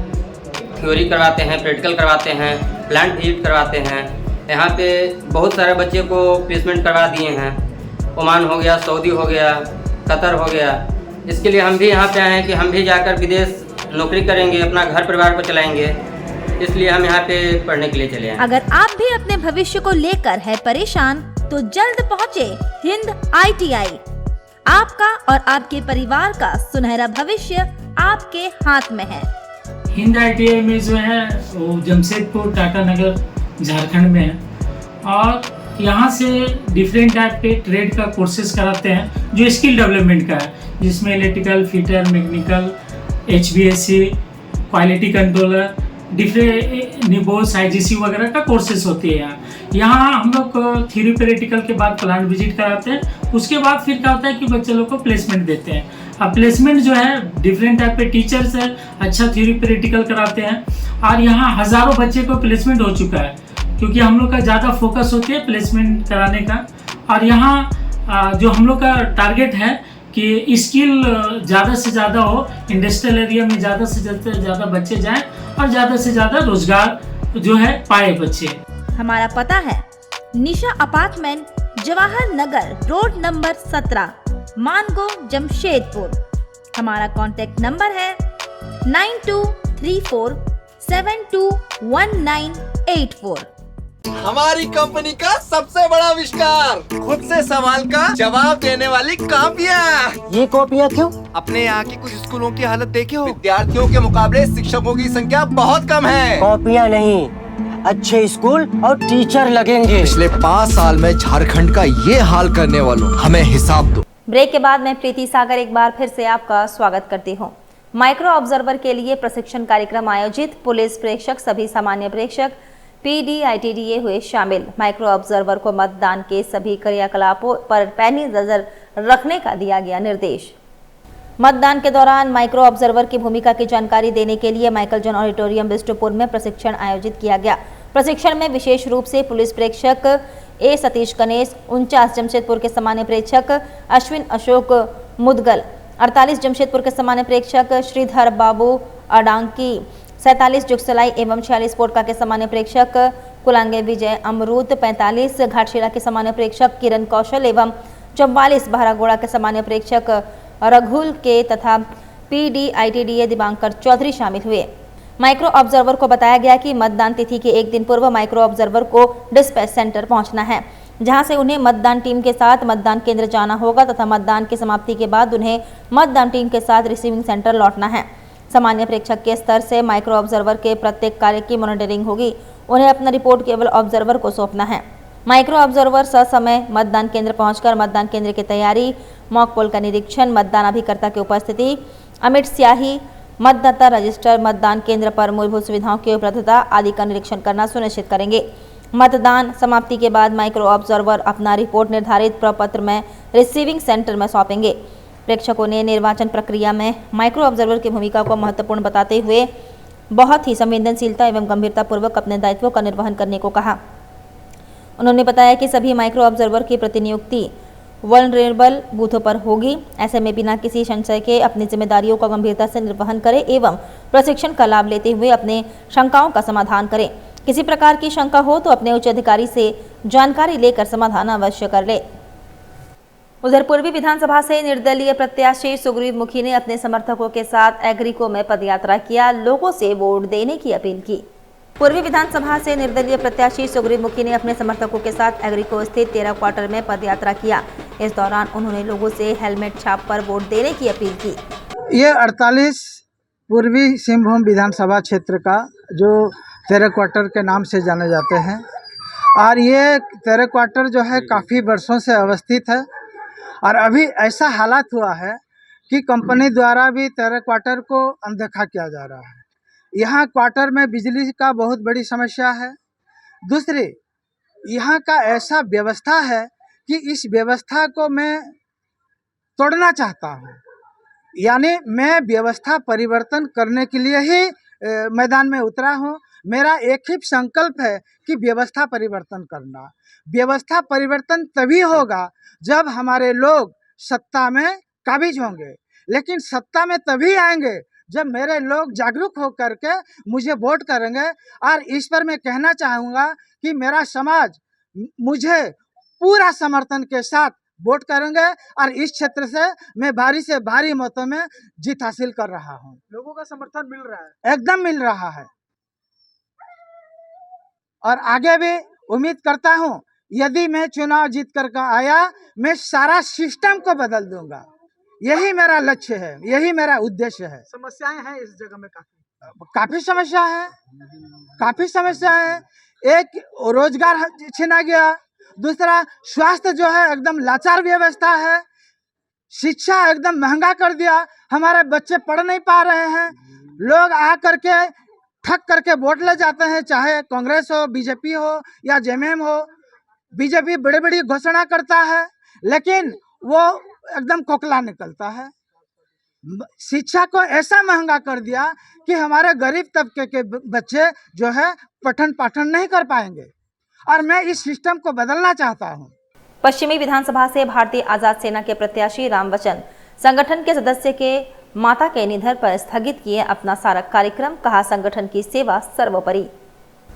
थ्योरी करवाते हैं, प्रैक्टिकल करवाते हैं, प्लांट विजिट करवाते हैं। यहाँ पे बहुत सारे बच्चे को प्लेसमेंट करवा दिए हैं। ओमान हो गया, सऊदी हो गया, कतर हो गया। इसके लिए हम भी यहाँ पे आए हैं कि हम भी जाकर विदेश नौकरी करेंगे, अपना घर परिवार को चलाएंगे। इसलिए हम यहाँ पे पढ़ने के लिए चले आए। अगर आप भी अपने भविष्य को लेकर है परेशान तो जल्द पहुँचे हिंद ITI। आपका और आपके परिवार का सुनहरा भविष्य आपके हाथ में है। हिंद ITI में जो है वो जमशेदपुर टाटा नगर झारखंड में है और यहाँ से डिफरेंट टाइप के ट्रेड का कोर्सेज कराते हैं जो स्किल डेवलपमेंट का है, जिसमें electrical, fitter, mechanical, HVAC, quality controller, different निबोस, IGC वगैरह का कोर्सेज होते हैं। यहाँ हम लोग थ्योरी प्रैक्टिकल के बाद प्लांट विजिट कराते हैं। उसके बाद फिर क्या होता है कि बच्चे लोग को प्लेसमेंट देते हैं। अब प्लेसमेंट जो है डिफरेंट टाइप के टीचर्स है, अच्छा थ्योरी प्रैक्टिकल कराते हैं और यहाँ हज़ारों बच्चे को प्लेसमेंट हो चुका है, क्योंकि हम लोग का ज़्यादा फोकस होती है प्लेसमेंट कराने का। और यहाँ जो हम लोग का टारगेट है कि स्किल ज़्यादा से ज़्यादा हो, इंडस्ट्रियल एरिया में ज़्यादा से ज़्यादा बच्चे जाएं और ज़्यादा से ज़्यादा रोजगार जो है पाए बच्चे। हमारा पता है निशा apartment, Jawahar Nagar road number 17, Mango, Jamshedpur. हमारा कॉन्टेक्ट नंबर है 9234721984। हमारी कंपनी का सबसे बड़ा आविष्कार, खुद से सवाल का जवाब देने वाली कॉपियाँ। ये कॉपियाँ क्यों? अपने यहाँ की कुछ स्कूलों की हालत देखे हो? विद्यार्थियों के मुकाबले शिक्षकों की संख्या बहुत कम है। कॉपियाँ नहीं, अच्छे स्कूल और टीचर लगेंगे। पिछले 5 साल में झारखंड का ये हाल करने वालों, हमें हिसाब दो। ब्रेक के बाद मैं प्रीति सागर एक बार फिर से आपका स्वागत करती हूँ। माइक्रो ऑब्जर्वर के लिए प्रशिक्षण कार्यक्रम आयोजित, पुलिस प्रेक्षक, सभी सामान्य प्रेक्षक, PD ITDA हुए शामिल। माइक्रो ऑब्जर्वर को मतदान के सभी क्रियाकलापों पर पैनी नजर रखने का दिया गया निर्देश। मतदान के दौरान माइक्रो ऑब्जर्वर की भूमिका की जानकारी देने के लिए माइकल जॉन ऑडिटोरियम बिष्टुपुर में प्रशिक्षण आयोजित किया गया। प्रशिक्षण में विशेष रूप से पुलिस प्रेक्षक A सतीश गणेश 49, जमशेदपुर के सामान्य प्रेक्षक अश्विन अशोक मुदगल 48, जमशेदपुर के सामान्य प्रेक्षक श्रीधर बाबू अडांकी 47, जुगसलाई एवं 46, पोटका के सामान्य प्रेक्षक कुलांगे विजय अमरूत 45, घाटशिला के सामान्य प्रेक्षक किरण कौशल एवं 44, बहरागोड़ा के सामान्य प्रेक्षक रघुल के तथा PD ITDA दिवांकर चौधरी शामिल हुए। माइक्रो ऑब्जर्वर को बताया गया कि मतदान तिथि के एक दिन पूर्व माइक्रो ऑब्जर्वर को डिस्पैच सेंटर पहुंचना है। जहां से उन्हें मतदान टीम के साथ मतदान केंद्र जाना होगा तथा मतदान की समाप्ति के बाद उन्हें मतदान टीम के साथ रिसीविंग सेंटर लौटना है। सामान्य प्रेक्षक के स्तर से माइक्रो ऑब्जर्वर के प्रत्येक कार्य की मॉनिटरिंग होगी। उन्हें अपना रिपोर्ट केवल ऑब्जर्वर को सौंपना है। माइक्रो ऑब्जर्वर ससमय मतदान केंद्र पहुंचकर मतदान केंद्र की तैयारी, मॉक पोल का निरीक्षण, मतदान अभिकर्ता की उपस्थिति, अमिट स्याही, मतदाता रजिस्टर, मतदान केंद्र पर मूलभूत सुविधाओं की उपलब्धता आदि का निरीक्षण करना सुनिश्चित करेंगे। मतदान समाप्ति के बाद माइक्रो ऑब्जर्वर अपना रिपोर्ट निर्धारित प्रपत्र में रिसीविंग सेंटर में सौंपेंगे। प्रेक्षकों ने निर्वाचन प्रक्रिया में माइक्रो ऑब्जर्वर की भूमिका को महत्वपूर्ण बताते हुए बहुत ही संवेदनशीलता एवं गंभीरता पूर्वक अपने दायित्वों का निर्वहन करने को कहा। उन्होंने बताया कि सभी माइक्रो ऑब्जर्वर की प्रतिनियुक्ति वल्नरेबल बूथों पर होगी। ऐसे में बिना किसी संशय के अपनी जिम्मेदारियों का गंभीरता से निर्वहन करें एवं प्रशिक्षण का लाभ लेते हुए अपने शंकाओं का समाधान करें। किसी प्रकार की शंका हो तो अपने उच्च अधिकारी से जानकारी लेकर समाधान अवश्य कर ले। उधर पूर्वी विधानसभा से निर्दलीय प्रत्याशी सुग्रीव मुखी ने अपने समर्थकों के साथ एग्रीको में पदयात्रा किया, लोगों से वोट देने की अपील की। पूर्वी विधानसभा से निर्दलीय प्रत्याशी सुग्रीव मुखी ने अपने समर्थकों के साथ एग्रीको स्थित 13 क्वार्टर में पदयात्रा किया। इस दौरान उन्होंने लोगों से हेलमेट छाप पर वोट देने की अपील की। ये 48 पूर्वी सिंहभूम विधानसभा क्षेत्र का जो 13 क्वार्टर के नाम से जाने जाते हैं और ये 13 क्वार्टर जो है काफ़ी वर्षों से अवस्थित है और अभी ऐसा हालात हुआ है कि कंपनी द्वारा भी 13 क्वार्टर को अनदेखा किया जा रहा है। यहाँ क्वार्टर में बिजली का बहुत बड़ी समस्या है। दूसरी, यहाँ का ऐसा व्यवस्था है कि इस व्यवस्था को मैं तोड़ना चाहता हूँ, यानी मैं व्यवस्था परिवर्तन करने के लिए ही मैदान में उतरा हूँ। मेरा एक ही संकल्प है कि व्यवस्था परिवर्तन करना। व्यवस्था परिवर्तन तभी होगा जब हमारे लोग सत्ता में काबिज होंगे, लेकिन सत्ता में तभी आएंगे जब मेरे लोग जागरूक होकर के मुझे वोट करेंगे। और इस पर मैं कहना चाहूँगा कि मेरा समाज मुझे पूरा समर्थन के साथ वोट करेंगे और इस क्षेत्र से मैं भारी से भारी मतों में जीत हासिल कर रहा हूँ। लोगों का समर्थन मिल रहा है? एकदम मिल रहा है और आगे भी उम्मीद करता हूँ यदि मैं चुनाव जीत कर आया, मैं सारा सिस्टम को बदल दूंगा। यही मेरा लक्ष्य है, यही मेरा उद्देश्य है। समस्याएं हैं इस जगह में काफी समस्या है, काफी समस्या है। एक रोजगार छीना गया, दूसरा स्वास्थ्य जो है एकदम लाचार व्यवस्था है, शिक्षा एकदम महंगा कर दिया, हमारे बच्चे पढ़ नहीं पा रहे हैं। लोग आ करके ठग करके वोट ले जाते हैं, चाहे कांग्रेस हो, बीजेपी हो या जेएमएम हो। बीजेपी बड़ी बड़ी घोषणा करता है लेकिन वो एकदम खोखला निकलता है। शिक्षा को ऐसा महंगा कर दिया कि हमारे गरीब तबके के बच्चे जो है पठन पाठन नहीं कर पाएंगे और मैं इस सिस्टम को बदलना चाहता हूँ। पश्चिमी विधानसभा से भारतीय आजाद सेना के प्रत्याशी रामवचन संगठन के सदस्य के माता के निधन पर स्थगित किए अपना सारा कार्यक्रम, कहा संगठन की सेवा सर्वोपरि।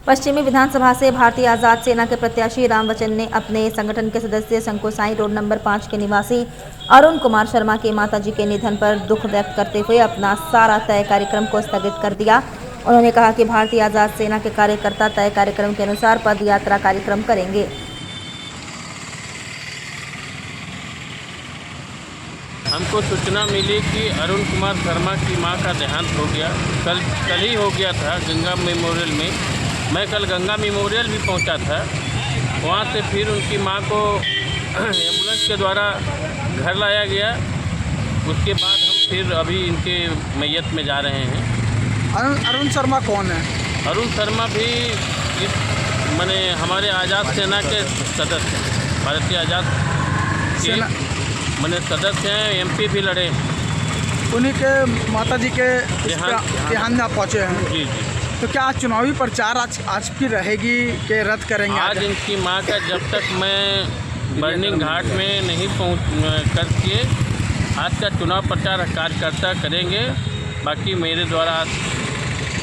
पश्चिमी विधानसभा से भारतीय आजाद सेना के प्रत्याशी रामवचन ने अपने संगठन के सदस्य संकोसाई रोड नंबर 5 के निवासी अरुण कुमार शर्मा के माताजी के निधन पर दुख व्यक्त करते हुए अपना सारा तय कार्यक्रम को स्थगित कर दिया। उन्होंने कहा कि भारतीय आजाद सेना के कार्यकर्ता तय कार्यक्रम के अनुसार पद यात्रा कार्यक्रम करेंगे। हमको सूचना मिली कि अरुण कुमार शर्मा की मां का देहांत हो गया। कल ही हो गया था गंगा मेमोरियल में। मैं कल गंगा मेमोरियल भी पहुंचा था। वहां से फिर उनकी मां को एम्बुलेंस के द्वारा घर लाया गया। उसके बाद हम फिर अभी इनके मैयत में जा रहे हैं। अरुण शर्मा कौन है? अरुण शर्मा भी माने हमारे आज़ाद सेना के सदस्य हैं, भारतीय आज़ाद सेना मैंने सदस्य हैं, एमपी भी लड़े। उन्हीं के माताजी के देहांत में आप पहुँचे हैं? जी जी। तो क्या चुनावी प्रचार आज की रहेगी कि रद्द करेंगे? आज इनकी मां का जब तक मैं बर्निंग घाट में नहीं करके आज का चुनाव प्रचार कार्यकर्ता करेंगे। बाकी मेरे द्वारा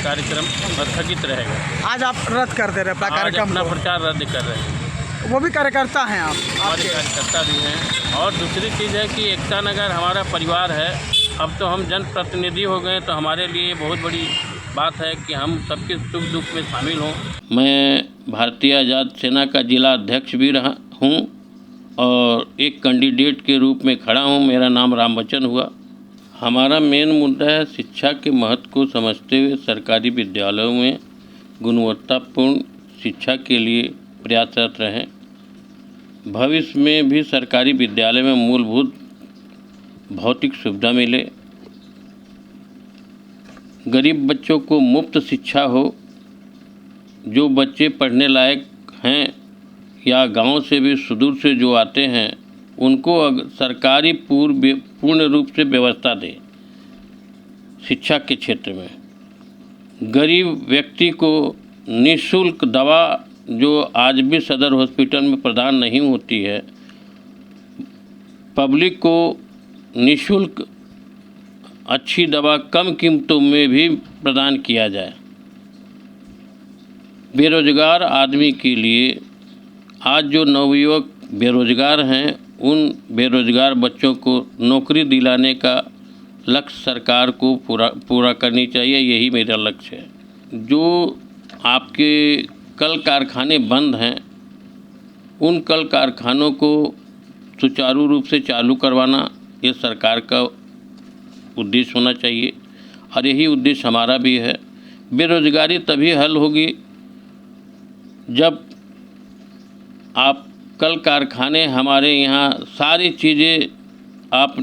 कार्यक्रम स्थगित रहेगा। आज आप रद्द कर दे रहे हैं कार्यक्रम? अपना प्रचार रद्द कर रहे हैं। वो भी कार्यकर्ता हैं आप? हमारे कार्यकर्ता भी हैं। और दूसरी चीज़ है कि एकता नगर हमारा परिवार है। अब तो हम जनप्रतिनिधि हो गए तो हमारे लिए बहुत बड़ी बात है कि हम सबके सुख दुख में शामिल हों। मैं भारतीय आज़ाद सेना का जिला अध्यक्ष भी हूँ और एक कैंडिडेट के रूप में खड़ा हूँ। मेरा नाम रामबच्चन हुआ। हमारा मेन मुद्दा है शिक्षा के महत्व को समझते हुए सरकारी विद्यालयों में गुणवत्तापूर्ण शिक्षा के लिए प्रयासरत रहें। भविष्य में भी सरकारी विद्यालय में मूलभूत भौतिक सुविधा मिले, गरीब बच्चों को मुफ्त शिक्षा हो। जो बच्चे पढ़ने लायक हैं या गांव से भी सुदूर से जो आते हैं उनको सरकारी पूर्ण रूप से व्यवस्था दे। शिक्षा के क्षेत्र में गरीब व्यक्ति को निःशुल्क दवा जो आज भी सदर हॉस्पिटल में प्रदान नहीं होती है, पब्लिक को निःशुल्क अच्छी दवा कम कीमतों में भी प्रदान किया जाए। बेरोजगार आदमी के लिए आज जो नवयुवक बेरोजगार हैं, उन बेरोजगार बच्चों को नौकरी दिलाने का लक्ष्य सरकार को पूरा करनी चाहिए। यही मेरा लक्ष्य है। जो आपके कल कारखाने बंद हैं, उन कल कारखानों को सुचारू रूप से चालू करवाना ये सरकार का उद्देश्य होना चाहिए और यही उद्देश्य हमारा भी है। बेरोजगारी तभी हल होगी जब आप कल कारखाने हमारे यहाँ सारी चीज़ें आप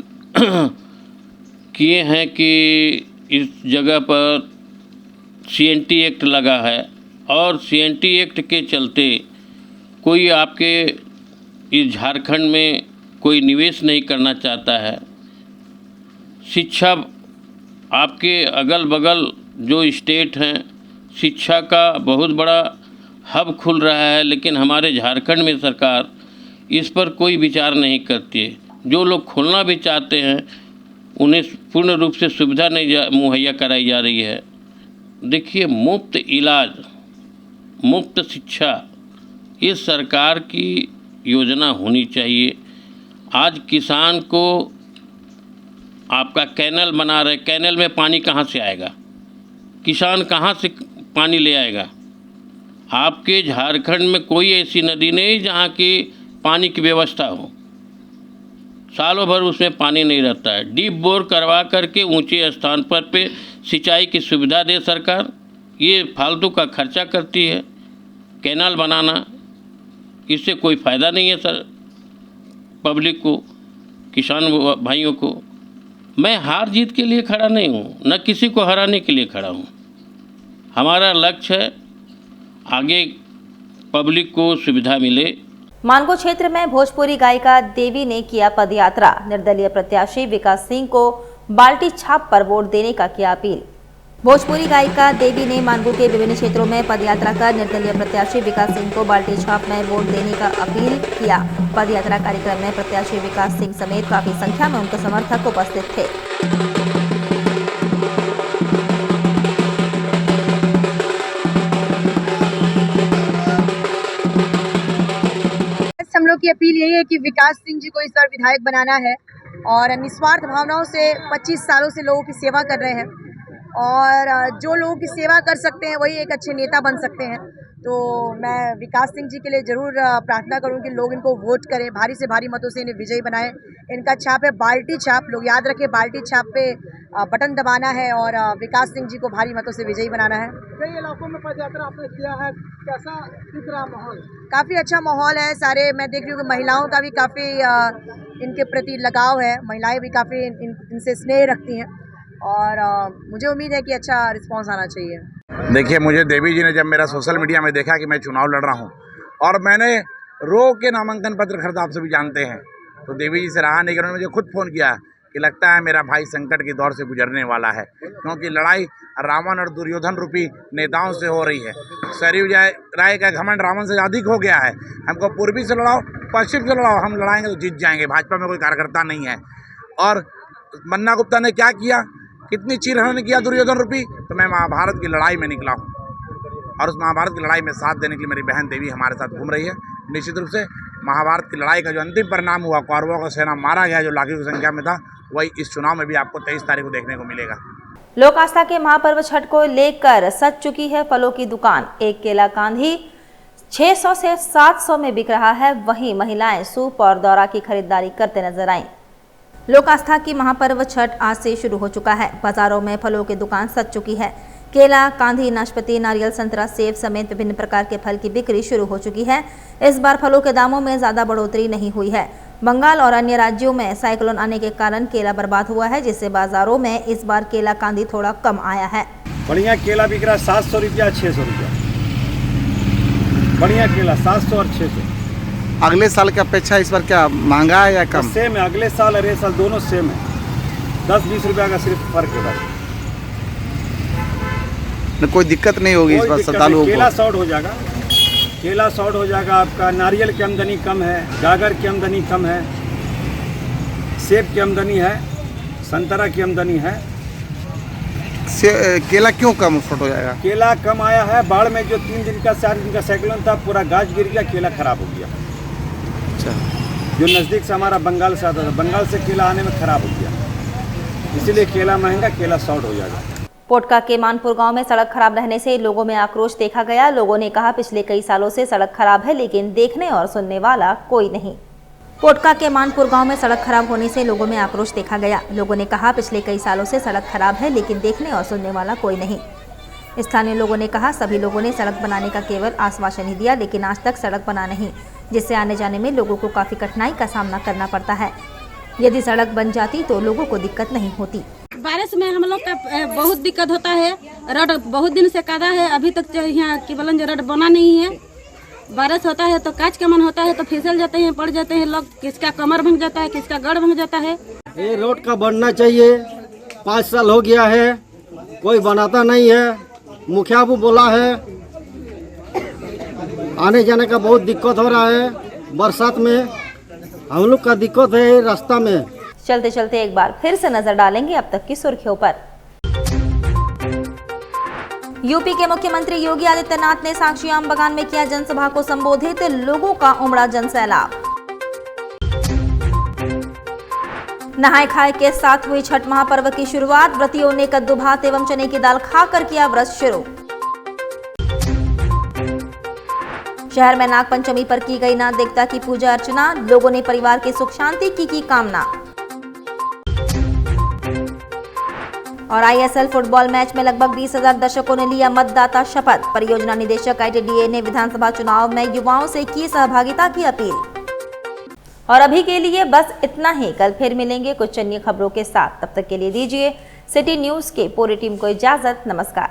किए हैं कि इस जगह पर CNT एक्ट लगा है और CNT एक्ट के चलते कोई आपके इस झारखंड में कोई निवेश नहीं करना चाहता है। शिक्षा आपके अगल बगल जो स्टेट हैं, शिक्षा का बहुत बड़ा हब खुल रहा है, लेकिन हमारे झारखंड में सरकार इस पर कोई विचार नहीं करती है। जो लोग खोलना भी चाहते हैं उन्हें पूर्ण रूप से सुविधा नहीं मुहैया कराई जा रही है। देखिए, मुफ्त इलाज, मुफ्त शिक्षा, ये सरकार की योजना होनी चाहिए। आज किसान को आपका कैनल बना रहे, कैनल में पानी कहाँ से आएगा? किसान कहाँ से पानी ले आएगा? आपके झारखंड में कोई ऐसी नदी नहीं जहाँ की पानी की व्यवस्था हो। सालों भर उसमें पानी नहीं रहता है। डीप बोर करवा करके ऊंचे स्थान पर पे सिंचाई की सुविधा दे सरकार। ये फालतू का खर्चा करती है कैनाल बनाना, इससे कोई फ़ायदा नहीं है सर पब्लिक को, किसान भाइयों को। मैं हार जीत के लिए खड़ा नहीं हूँ, न किसी को हराने के लिए खड़ा हूँ। हमारा लक्ष्य है आगे पब्लिक को सुविधा मिले। मानगो क्षेत्र में भोजपुरी गायिका देवी ने किया पदयात्रा। निर्दलीय प्रत्याशी विकास सिंह को बाल्टी छाप पर वोट देने का किया अपील। भोजपुरी गायिका देवी ने मानगो के विभिन्न क्षेत्रों में पदयात्रा कर निर्दलीय प्रत्याशी विकास सिंह को बाल्टी छाप में वोट देने का अपील किया। पदयात्रा कार्यक्रम में प्रत्याशी विकास सिंह समेत काफी संख्या में उनके समर्थक उपस्थित थे। हम लोग की अपील यही है कि विकास सिंह जी को इस बार विधायक बनाना है और निस्वार्थ भावनाओं से 25 सालों से लोगों की सेवा कर रहे हैं और जो लोगों की सेवा कर सकते हैं वही एक अच्छे नेता बन सकते हैं। तो मैं विकास सिंह जी के लिए ज़रूर प्रार्थना करूं कि लोग इनको वोट करें, भारी से भारी मतों से इन्हें विजयी बनाएं। इनका छाप है बाल्टी छाप, लोग याद रखें, बाल्टी छाप पे बटन दबाना है और विकास सिंह जी को भारी मतों से विजयी बनाना है। कई इलाकों में पदयात्रा आपने किया है, कैसा दिख रहा माहौल? काफ़ी अच्छा माहौल है। सारे मैं देख रही हूँ कि महिलाओं का भी काफ़ी इनके प्रति लगाव है, महिलाएं भी काफ़ी इनसे स्नेह रखती हैं और मुझे उम्मीद है कि अच्छा रिस्पांस आना चाहिए। देखिए, मुझे देवी जी ने जब मेरा सोशल मीडिया में देखा कि मैं चुनाव लड़ रहा हूँ और मैंने रो के नामांकन पत्र खरीदा, आप सभी जानते हैं, तो देवी जी से रहा नहीं, उन्होंने मुझे खुद फ़ोन किया कि लगता है मेरा भाई संकट के दौर से गुजरने वाला है, क्योंकि लड़ाई रावण और दुर्योधन रूपी नेताओं से हो रही है। सरयू राय का घमंड रावण से अधिक हो गया है। हमको पूर्वी से लड़ाओ, पश्चिम से लड़ाओ, हम लड़ाएंगे तो जीत जाएंगे। भाजपा में कोई कार्यकर्ता नहीं है। और मन्ना गुप्ता ने क्या किया, कितनी चीरहरण ने किया दुर्योधन रूपी। तो मैं महाभारत की लड़ाई में निकला हूँ और उस महाभारत की लड़ाई में साथ देने के लिए मेरी बहन देवी हमारे साथ घूम रही है। निश्चित रूप से महाभारत की लड़ाई का जो अंतिम परिणाम हुआ, कौरवों का सेना मारा गया जो लाखों की संख्या में था, वही इस चुनाव में भी आपको 23 तारीख को देखने को मिलेगा। लोक आस्था के महापर्व छठ को लेकर सज चुकी है फलों की दुकान। एक केला कांधी 600 से 700 में बिक रहा है। वहीं महिलाएं सूप और दौरा की खरीदारी करते नजर आईं। लोक आस्था की महापर्व छठ आज से शुरू हो चुका है। बाजारों में फलों की दुकान सज चुकी है। केला, कांधी, नाशपाती, नारियल, संतरा, सेब समेत विभिन्न प्रकार के फल की बिक्री शुरू हो चुकी है। इस बार फलों के दामों में ज्यादा बढ़ोतरी नहीं हुई है। बंगाल और अन्य राज्यों में साइक्लोन आने के कारण केला बर्बाद हुआ है, जिससे बाजारों में इस बार केला, कांधी थोड़ा कम आया है। बढ़िया केला बिक रहा है 700 रुपया, 600 रुपया। बढ़िया केला 700 और 600। अगले साल की अपेक्षा इस बार क्या महंगा है या कम? सेम है, अगले साल और ये साल दोनों सेम है। 10-20 रुपया का सिर्फ फर्क है भाई। कोई दिक्कत नहीं होगी इस बार श्रद्धालुओं को? केला शॉर्ट हो जाएगा, केला शॉर्ट हो जाएगा आपका। नारियल की आमदनी कम है, गागर की आमदनी कम है, सेब की आमदनी है, संतरा की आमदनी है। केला क्यों कम शॉर्ट हो जाएगा? केला कम आया है, बाढ़ में जो 3 दिन का 4 दिन का साइक्लोन था, पूरा गाछ गिर गया, केला खराब हो गया। अच्छा, जो नज़दीक से हमारा बंगाल से आता था, बंगाल से केला आने में खराब हो गया, इसीलिए केला महंगा, केला शॉर्ट हो जाएगा। पोटका के मानपुर गांव में सड़क खराब रहने से लोगों में आक्रोश देखा गया। लोगों ने कहा पिछले कई सालों से सड़क खराब है, लेकिन देखने और सुनने वाला कोई नहीं। पोटका के मानपुर गांव में सड़क खराब होने से लोगों में आक्रोश देखा गया। लोगों ने कहा पिछले कई सालों से सड़क खराब है, लेकिन देखने और सुनने वाला कोई नहीं। स्थानीय लोगों ने कहा सभी लोगों ने सड़क बनाने का केवल आश्वासन ही दिया, लेकिन आज तक सड़क बना नहीं, जिससे आने जाने में लोगों को काफी कठिनाई का सामना करना पड़ता है। यदि सड़क बन जाती तो लोगों को दिक्कत नहीं होती। बारिश में हम लोग का बहुत दिक्कत होता है। रोड बहुत दिन से कादा है, अभी तक यहाँ केवल रोड बना नहीं है। बारिश होता है तो काच का मन होता है तो फिसल जाते हैं, पड़ जाते हैं लोग, किसका कमर भंग जाता है, किसका गड़ भंग जाता है। ये रोड का बनना चाहिए। 5 साल हो गया है, कोई बनाता नहीं है। मुखिया भी बोला है, आने जाने का बहुत दिक्कत हो रहा है। बरसात में हम लोग का दिक्कत है रास्ता में। चलते चलते एक बार फिर से नजर डालेंगे अब तक की सुर्खियों पर। यूपी के मुख्यमंत्री योगी आदित्यनाथ ने साक्षी आम बागान में किया जनसभा को संबोधित। लोगों का उमड़ा जनसैलाब। नहाए खाए के साथ हुई छठ महापर्व की शुरुआत। व्रतियों ने कद्दू भात एवं चने की दाल खाकर किया व्रत शुरू। शहर में नाग पंचमी पर की गई नाग देवता की पूजा अर्चना। लोगों ने परिवार की सुख शांति की कामना। और ISL फुटबॉल मैच में लगभग 20,000 दर्शकों ने लिया मतदाता शपथ। परियोजना निदेशक ITDA ने विधानसभा चुनाव में युवाओं से की सहभागिता की अपील। और अभी के लिए बस इतना ही। कल फिर मिलेंगे कुछ अन्य खबरों के साथ। तब तक के लिए दीजिए सिटी न्यूज के पूरी टीम को इजाजत। नमस्कार।